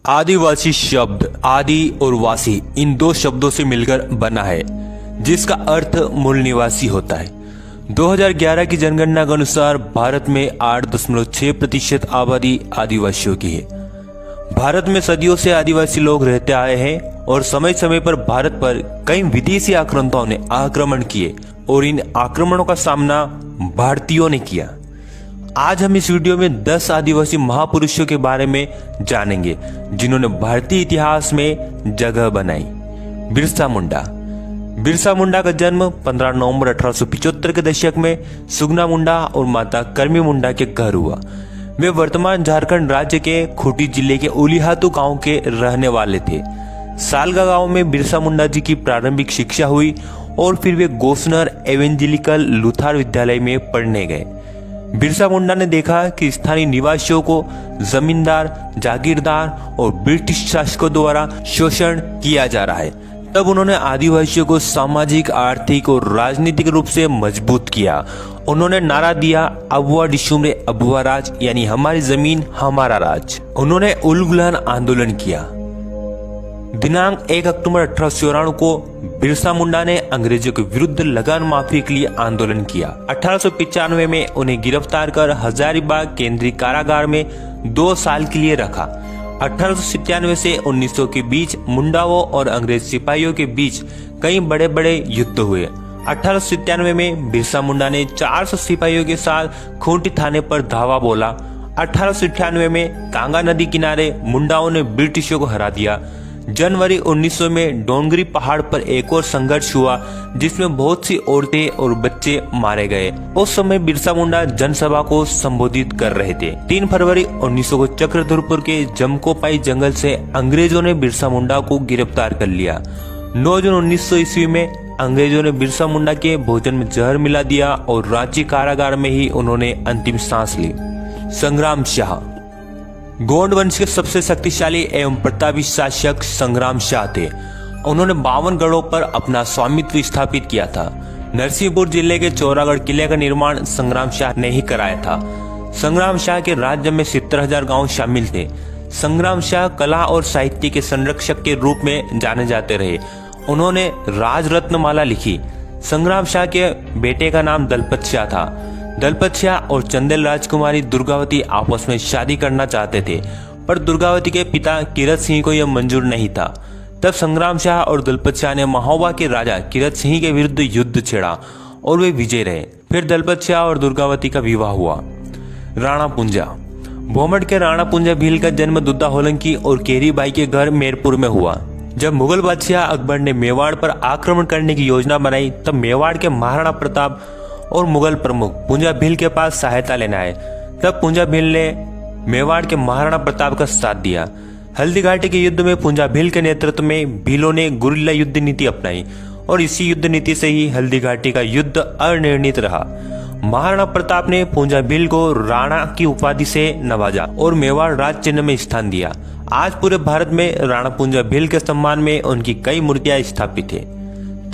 आदिवासी शब्द आदि और वासी इन दो शब्दों से मिलकर बना है, जिसका अर्थ मूल निवासी होता है। 2011 की जनगणना के अनुसार भारत में 8.6% आबादी आदिवासियों की है। भारत में सदियों से आदिवासी लोग रहते आए हैं और समय समय पर भारत पर कई विदेशी आक्रांताओं ने आक्रमण किए और इन आक्रमणों का सामना भारतीयों ने किया। आज हम इस वीडियो में 10 आदिवासी महापुरुषों के बारे में जानेंगे जिन्होंने भारतीय इतिहास में जगह बनाई। बिरसा मुंडा का जन्म 15 नवंबर 1875 के दशक में सुगना मुंडा और माता कर्मी मुंडा के घर हुआ। वे वर्तमान झारखंड राज्य के खूंटी जिले के उलिहातू गांव के रहने वाले थे। सालगा गांव में बिरसा मुंडा जी की प्रारंभिक शिक्षा हुई और फिर वे गोसनर एवेंजेलिकल लुथार विद्यालय में पढ़ने गए। बिरसा मुंडा ने देखा कि स्थानीय निवासियों को जमींदार, जागीरदार और ब्रिटिश शासकों द्वारा शोषण किया जा रहा है। तब उन्होंने आदिवासियों को सामाजिक, आर्थिक और राजनीतिक रूप से मजबूत किया। उन्होंने नारा दिया, अबुआ डिशुमरे अबुआ राज, यानी हमारी जमीन हमारा राज। उन्होंने उलगुलान आंदोलन किया। दिनांक 1 अक्टूबर 1894 को बिरसा मुंडा ने अंग्रेजों के विरुद्ध लगान माफी के लिए आंदोलन किया। 1895 में उन्हें गिरफ्तार कर हजारीबाग केंद्रीय कारागार में 2 साल के लिए रखा। 1897 से 1900 के बीच मुंडाओं और अंग्रेज सिपाहियों के बीच कई बड़े बड़े युद्ध हुए। 1897 में बिरसा मुंडा ने 400 सिपाहियों के साथ खूंटी थाने पर धावा बोला। 1898 में कांगा नदी किनारे मुंडाओं ने ब्रिटिशों को हरा दिया। जनवरी 1900 में डोंगरी पहाड़ पर एक और संघर्ष हुआ जिसमें बहुत सी औरतें और बच्चे मारे गए। उस समय बिरसा मुंडा जनसभा को संबोधित कर रहे थे। 3 फरवरी 1900 को चक्रधरपुर के जमकोपाई जंगल से अंग्रेजों ने बिरसा मुंडा को गिरफ्तार कर लिया। 9 जून 1900 ईस्वी में अंग्रेजों ने बिरसा मुंडा के भोजन में जहर मिला दिया और रांची कारागार में ही उन्होंने अंतिम सांस ली। संग्राम शाह गोंड वंश के सबसे शक्तिशाली एवं प्रतापी शासक संग्राम शाह थे। उन्होंने 52 गढ़ों पर अपना स्वामित्व स्थापित किया था। नरसिंहपुर जिले के चौरागढ़ किले का निर्माण संग्राम शाह ने ही कराया था। संग्राम शाह के राज्य में 70,000 गांव शामिल थे। संग्राम शाह कला और साहित्य के संरक्षक के रूप में जाने जाते रहे। उन्होंने राजरत्नमाला लिखी। संग्राम शाह के बेटे का नाम दलपत शाह था। दलपत शाह और चंदेल राजकुमारी दुर्गावती आपस में शादी करना चाहते थे, पर दुर्गावती के पिता किरत सिंह को यह मंजूर नहीं था। तब संग्राम शाह और दलपत शाह ने महोबा के राजा किरत सिंह के विरुद्ध युद्ध छेड़ा और वे विजय रहे। फिर दलपत शाह और दुर्गावती का विवाह हुआ। राणा पुंजा भोमट के राणा पुंजा भील का जन्म दुद्दा होलंकी और केरी बाई के घर मेरपुर में हुआ। जब मुगल बादशाह अकबर ने मेवाड़ पर आक्रमण करने की योजना बनाई, तब मेवाड़ के महाराणा प्रताप और मुगल प्रमुख पुंजा भील के पास सहायता लेने आए। तब पुंजा भील ने मेवाड़ के महाराणा प्रताप का साथ दिया। हल्दी घाटी के युद्ध में पुंजा भील के नेतृत्व में भीलों ने गुरिल्ला युद्ध नीति अपनाई और इसी युद्ध नीति से ही हल्दी घाटी का युद्ध अनिर्णित रहा। महाराणा प्रताप ने पुंजा भील को राणा की उपाधि से नवाजा और मेवाड़ राज चिन्ह में स्थान दिया। आज पूरे भारत में राणा पुंजा भील के सम्मान में उनकी कई मूर्तियां स्थापित है।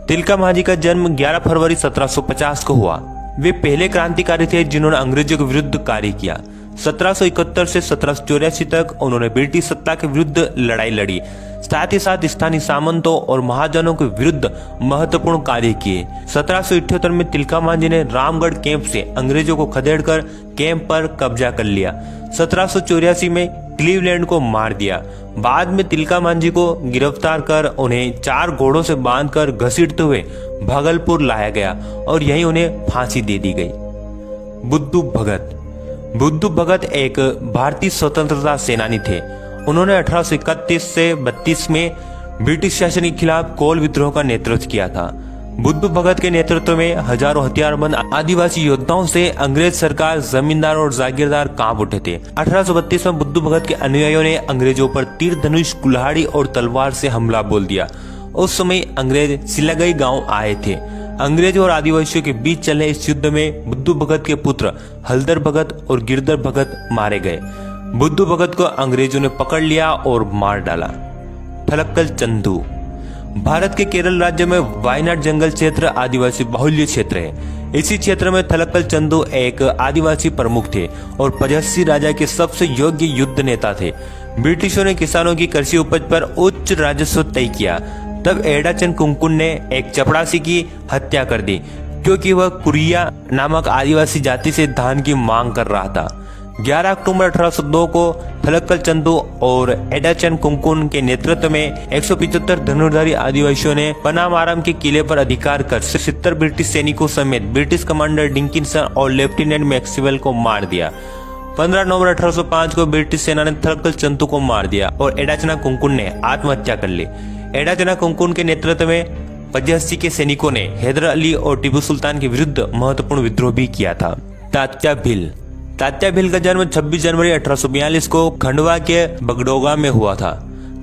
तिलका मांझी का जन्म 11 फरवरी 1750 को हुआ। वे पहले क्रांतिकारी थे जिन्होंने अंग्रेजों के विरुद्ध कार्य किया। 1771 से 1784 तक उन्होंने ब्रिटिश सत्ता के विरुद्ध लड़ाई लड़ी। साथ ही साथ स्थानीय सामंतों और महाजनों के विरुद्ध महत्वपूर्ण कार्य किए। 1778 में तिलका मांझी ने रामगढ़ कैंप से अंग्रेजों को खदेड़कर कैंप पर कब्जा कर लिया। 1784 में क्लीवलैंड को मार दिया। बाद में तिलका मांझी को गिरफ्तार कर उन्हें 4 घोड़ों से बांधकर घसीटते हुए भागलपुर लाया गया और यहीं उन्हें फांसी दे दी गई। बुद्धू भगत एक भारतीय स्वतंत्रता सेनानी थे। उन्होंने 1831 से 32 में ब्रिटिश शासन के खिलाफ कोल विद्रोह का नेतृत्व किया था। बुद्धू भगत के नेतृत्व में हजारों हथियारबंद आदिवासी योद्धाओं से अंग्रेज सरकार, जमींदार और जागीरदार कांप उठे थे। 1832 में बुद्धू भगत के अनुयायियों ने अंग्रेजों पर तीर धनुष, कुल्हाड़ी और तलवार से हमला बोल दिया। उस समय अंग्रेज सिलागई गांव आए थे। अंग्रेजों और आदिवासियों के बीच चले इस युद्ध में बुद्धू भगत के पुत्र हलदर भगत और गिरधर भगत मारे गए। बुद्धू भगत को अंग्रेजों ने पकड़ लिया और मार डाला। थलक्कल चंदू भारत के केरल राज्य में वायनाड जंगल क्षेत्र आदिवासी बाहुल्य क्षेत्र है। इसी क्षेत्र में थलक्कल चंदू एक आदिवासी प्रमुख थे और पजस्सी राजा के सबसे योग्य युद्ध नेता थे। ब्रिटिशों ने किसानों की कृषि उपज पर उच्च राजस्व तय किया। तब एडाचन कुंकुन ने एक चपड़ासी की हत्या कर दी क्योंकि वह कुरिया नामक आदिवासी जाति से धान की मांग कर रहा था। 11 अक्टूबर 1802 को थलक्कल चंदू और एडाचन कुंकुन के नेतृत्व में 175 धनुर्धारी आदिवासियों ने पनामाराम के किले पर अधिकार कर 70 ब्रिटिश सैनिकों समेत ब्रिटिश कमांडर डिकिंसन और लेफ्टिनेंट मैक्सवेल को मार दिया। 15 नवंबर 1805 को ब्रिटिश सेना ने थलक्कल चंदू को मार दिया और एडाचना कुंकुन ने आत्महत्या कर ली। एडाचना कुंकुन के नेतृत्व में 85 के सैनिकों ने हैदर अली और टिपू सुल्तान के विरुद्ध महत्वपूर्ण विद्रोह भी किया था। तात्या भील का जन्म 26 जनवरी 1842 को खंडवा के बगडोगा में हुआ था।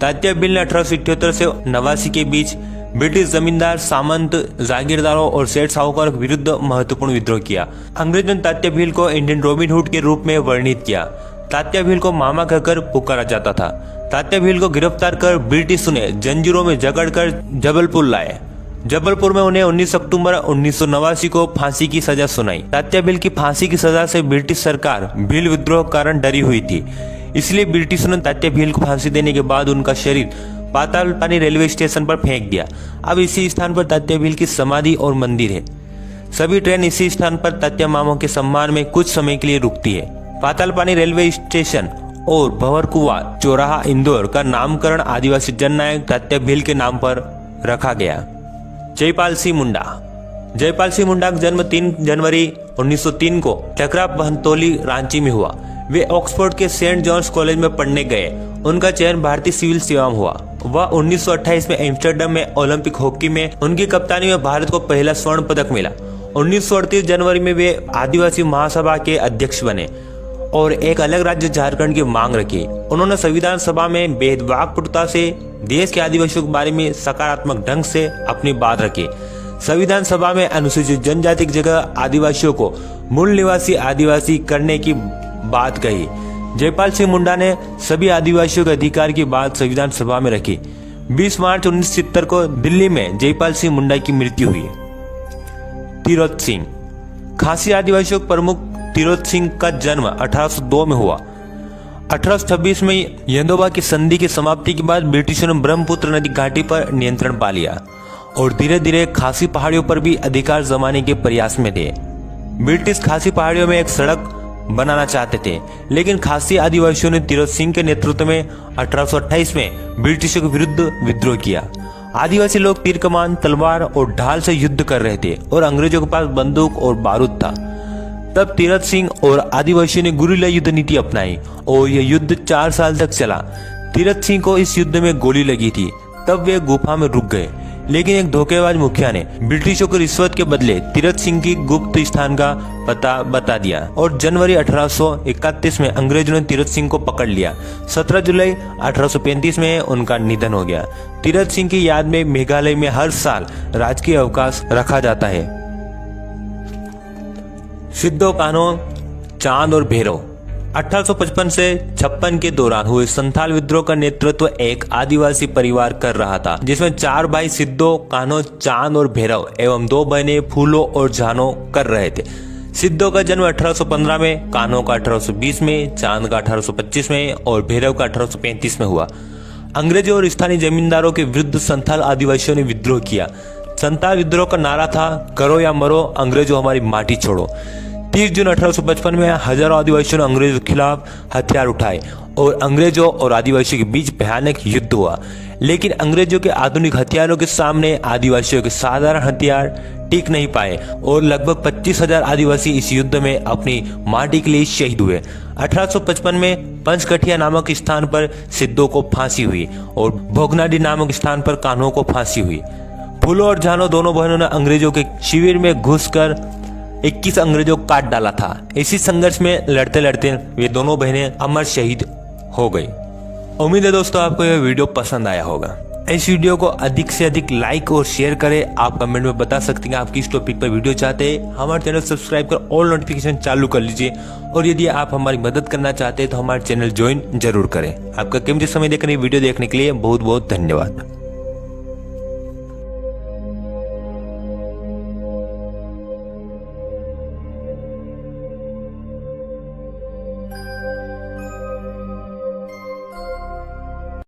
तात्या भील ने 1878 से 89 के बीच ब्रिटिश जमींदार, सामंत, जागीरदारों और सेठ साहूकारों के विरुद्ध महत्वपूर्ण विद्रोह किया। अंग्रेजों ने तात्या भील को इंडियन रॉबिन हुड के रूप में वर्णित किया। तात्या भील को मामा कहकर पुकारा जाता था। तात्या भील को गिरफ्तार कर ब्रिटिशों ने जंजीरों में जकड़कर जबलपुर लाए। जबलपुर में उन्हें 19 अक्टूबर 1989 को फांसी की सजा सुनाई। तात्या भील की फांसी की सजा से ब्रिटिश सरकार भील विद्रोह के कारण डरी हुई थी, इसलिए ब्रिटिशों ने तात्या भील को फांसी देने के बाद उनका शरीर पाताल पानी रेलवे स्टेशन पर फेंक दिया। अब इसी स्थान पर तात्या भील की समाधि और मंदिर है। सभी ट्रेन इसी स्थान पर तात्या मामों के सम्मान में कुछ समय के लिए रुकती है। पाताल पानी रेलवे स्टेशन और भंवरकुआ चौराहा इंदौर का नामकरण आदिवासी जननायक तात्या भील के नाम पर रखा गया। जयपाल सिंह मुंडा का जन्म 3 जनवरी 1903 को चकरा बहनतोली रांची में हुआ। वे ऑक्सफोर्ड के सेंट जॉन्स कॉलेज में पढ़ने गए। उनका चयन भारतीय सिविल सेवा में हुआ। वह 1928 में एम्स्टर्डम में ओलंपिक हॉकी में उनकी कप्तानी में भारत को पहला स्वर्ण पदक मिला। 1938 जनवरी में वे आदिवासी महासभा के अध्यक्ष बने और एक अलग राज्य झारखंड की मांग रखी। उन्होंने संविधान सभा में भेदभावपूर्णता से देश के आदिवासियों के बारे में सकारात्मक ढंग से अपनी बात रखी। संविधान सभा में अनुसूचित जनजाति की जगह आदिवासियों को मूल निवासी आदिवासी करने की बात कही। जयपाल सिंह मुंडा ने सभी आदिवासियों के अधिकार की बात संविधान सभा में रखी। 20 मार्च 1970 को दिल्ली में जयपाल सिंह मुंडा की मृत्यु हुई। तिरोत सिंह खासी आदिवासियों के प्रमुख तिरोत सिंह का जन्म 1802 में हुआ। 1826 में यंदोबा की संधि की समाप्ति के बाद ब्रिटिशों ने ब्रह्मपुत्र नदी घाटी पर नियंत्रण पा लिया और धीरे धीरे खासी पहाड़ियों पर भी अधिकार जमाने के प्रयास में थे। ब्रिटिश खासी पहाड़ियों में एक सड़क बनाना चाहते थे, लेकिन खासी आदिवासियों ने तिरोत सिंह के नेतृत्व में 1828 में ब्रिटिशों के विरुद्ध विद्रोह किया। आदिवासी लोग तीर कमान, तलवार और ढाल से युद्ध कर रहे थे और अंग्रेजों के पास बंदूक और बारूद था। तब तिरोत सिंह और आदिवासियों ने गुरिल्ला युद्ध नीति अपनाई और यह युद्ध 4 साल तक चला। तिरोत सिंह को इस युद्ध में गोली लगी थी। तब वे गुफा में रुक गए, लेकिन एक धोखेबाज मुखिया ने ब्रिटिशों को रिश्वत के बदले तिरोत सिंह की गुप्त स्थान का पता बता दिया और जनवरी 1831 में अंग्रेजों ने तिरोत सिंह को पकड़ लिया। 17 जुलाई 1835 में उनका निधन हो गया। तिरोत सिंह की याद में मेघालय में हर साल राजकीय अवकाश रखा जाता है। सिद्धो कान्हो, चांद और भैरव 1855 से 56 के दौरान हुए संथाल विद्रोह का नेतृत्व एक आदिवासी परिवार कर रहा था, जिसमें 4 भाई सिद्धो, कान्हो, चांद और भैरव एवं 2 बहनें फूलो और जानो कर रहे थे। सिद्धो का जन्म 1815 में, कान्हो का 1820 में, चांद का 1825 में और भैरव का 1835 में हुआ। अंग्रेजों और स्थानीय जमींदारों के विरुद्ध संथाल आदिवासियों ने विद्रोह किया। संथाल विद्रोह का नारा था, करो या मरो, अंग्रेजों हमारी माटी छोड़ो। 30 जून 1855 में हजारों आदिवासियों ने अंग्रेजों के खिलाफ हथियार उठाए और अंग्रेजों और आदिवासियों के बीच भयानक युद्ध हुआ। लेकिन अंग्रेजों के आधुनिक हथियारों के सामने आदिवासियों के साधारण हथियार टिक नहीं पाए और लगभग 25,000 आदिवासी इस युद्ध में अपनी माटी के लिए शहीद हुए। 1855 में पंचकठिया नामक स्थान पर सिद्धो को फांसी हुई और भोगनाडी नामक स्थान पर कान्हो को फांसी हुई। फूलो और जानो दोनों बहनों ने अंग्रेजों के शिविर में घुसकर 21 अंग्रेजों को काट डाला था। इसी संघर्ष में लड़ते लड़ते वे दोनों बहनें अमर शहीद हो गई। उम्मीद है दोस्तों आपको यह वीडियो पसंद आया होगा। इस वीडियो को अधिक से अधिक लाइक और शेयर करें। आप कमेंट में बता सकते हैं आप किस टॉपिक पर वीडियो चाहते हैं। हमारे चैनल सब्सक्राइब कर ऑल नोटिफिकेशन चालू कर लीजिए और यदि आप हमारी मदद करना चाहते हैं तो हमारे चैनल ज्वाइन जरूर करें। आपका कीमती समय देकर वीडियो देखने के लिए बहुत बहुत धन्यवाद।